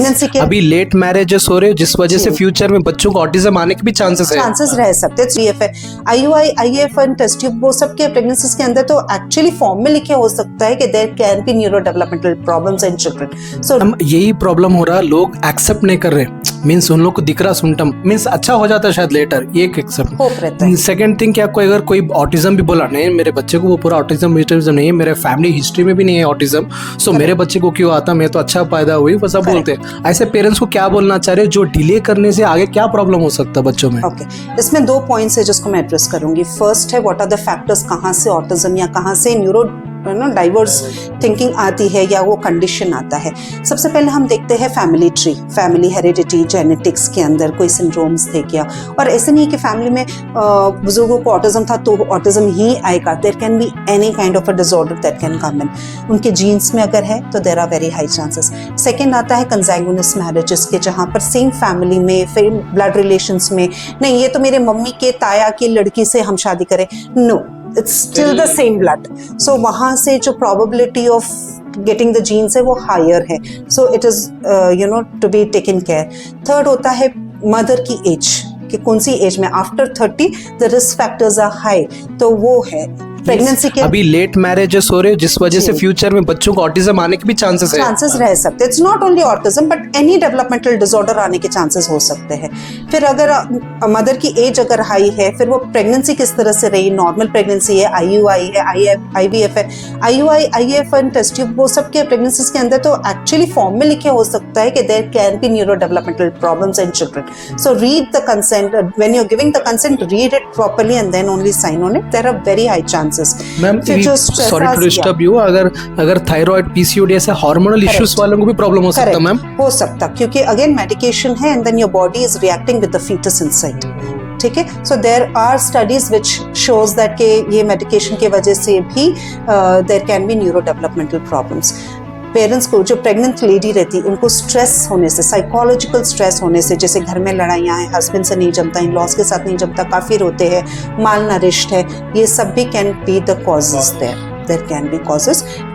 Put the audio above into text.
Pregnancy के अभी late marriages हो रहे हो जिस वजह से फ्यूचर में बच्चों को ऑटिज्म आने के भी चांसेस रह सकते हैं। IUI, IF and test tube वो सब के प्रेगनेंसीज के अंदर तो एक्चुअली फॉर्म में लिखे हो सकता है कि there can be neuro developmental problems in children. So यही प्रॉब्लम हो रहा, लोग एक्सेप्ट नहीं कर रहे। मीन्स उन लोग को दिख रहा सिम्टम, मीन्स अच्छा हो जाता है शायद लेटर, ये एक एक्सेप्ट होप रहता है। सेकंड थिंग, क्या कोई अगर कोई ऑटिज्म भी बोला नहीं मेरे बच्चे को, वो पूरा ऑटिज्म नहीं है, मेरे फैमिली हिस्ट्री में भी नहीं है ऑटिज्म, सो मेरे बच्चे को क्यों आता, मैं तो अच्छा पैदा हुई, वो सब बोलते हैं। ऐसे पेरेंट्स को क्या बोलना चाह रहे हो जो डिले करने से आगे क्या प्रॉब्लम हो सकता है बच्चों में? ओके, इसमें 2 पॉइंट्स है जिसको मैं एड्रेस करूंगी। फर्स्ट है व्हाट आर द फैक्टर्स, कहाँ से ऑटिज्म या कहाँ से न्यूरो डाइवर्स थिंकिंग आती है या वो कंडीशन आता है। सबसे पहले हम देखते हैं family tree, family heredity, genetics के अंदर कोई सिंड्रोम्स थे क्या। और ऐसे नहीं कि फैमिली में बुजुर्गों को ऑटिज्म था तो ऑटिज्म ही आएगा। There can be any kind of a disorder that can come in, उनके जीन्स में अगर है तो there are very high chances. Second आता है कंसैंगुइनस मैरिजेस के, जहाँ पर सेम फैमिली में फिर ब्लड रिलेशंस में नहीं, ये तो मेरे मम्मी के ताया की लड़की से हम शादी करें, no, it's still the same blood. So वहाँ से जो probability of getting the genes है वो higher है. So it is to be taken care. Third होता है mother की age, कि कौन सी एज में, after 30 the risk factors are high, तो वो है प्रेगनेंसी के। अभी लेट मैरिजेस हो रहे हो जिस वजह से फ्यूचर में बच्चों को ऑटिज्म आने के भी चांसेस रह सकते हैं। It's not only autism but any developmental disorder आने के चांसेस हो सकते हैं। फिर अगर मदर की एज अगर हाई है, फिर वो प्रेगनेंसी किस तरह से रही, नॉर्मल प्रेगनेंसी है, IUI है, IVF है, IUI, IF and test tube वो सब के प्रेगनेंसीज के अंदर तो एक्चुअली फॉर्म में लिखे हो सकता है कि there can be neuro developmental problems in children. So read the consent, when you are giving the consent, read it properly and then only sign on it. There are very high chances. Ma'am sorry to disturb you, अगर thyroid, PCOD ऐसे hormonal issues वालों को भी problem हो सकता है ma'am? हो सकता, क्योंकि अगेन मेडिकेशन है and then your body is reacting with the foetus inside. ठीक है, so there are studies which shows that के ये मेडिकेशन की वजह से भी there can be neuro developmental problems. Parents को, जो प्रेग्नेंट लेडी रहती है, उनको स्ट्रेस होने से, साइकोलॉजिकल स्ट्रेस होने से, जैसे घर में लड़ाइयाँ हैं, हस्बैंड से नहीं जमता, इन लॉज के साथ नहीं जमता, काफ़ी रोते हैं, माल नरिश्ड है, ये सब भी can be the causes. There can be causes.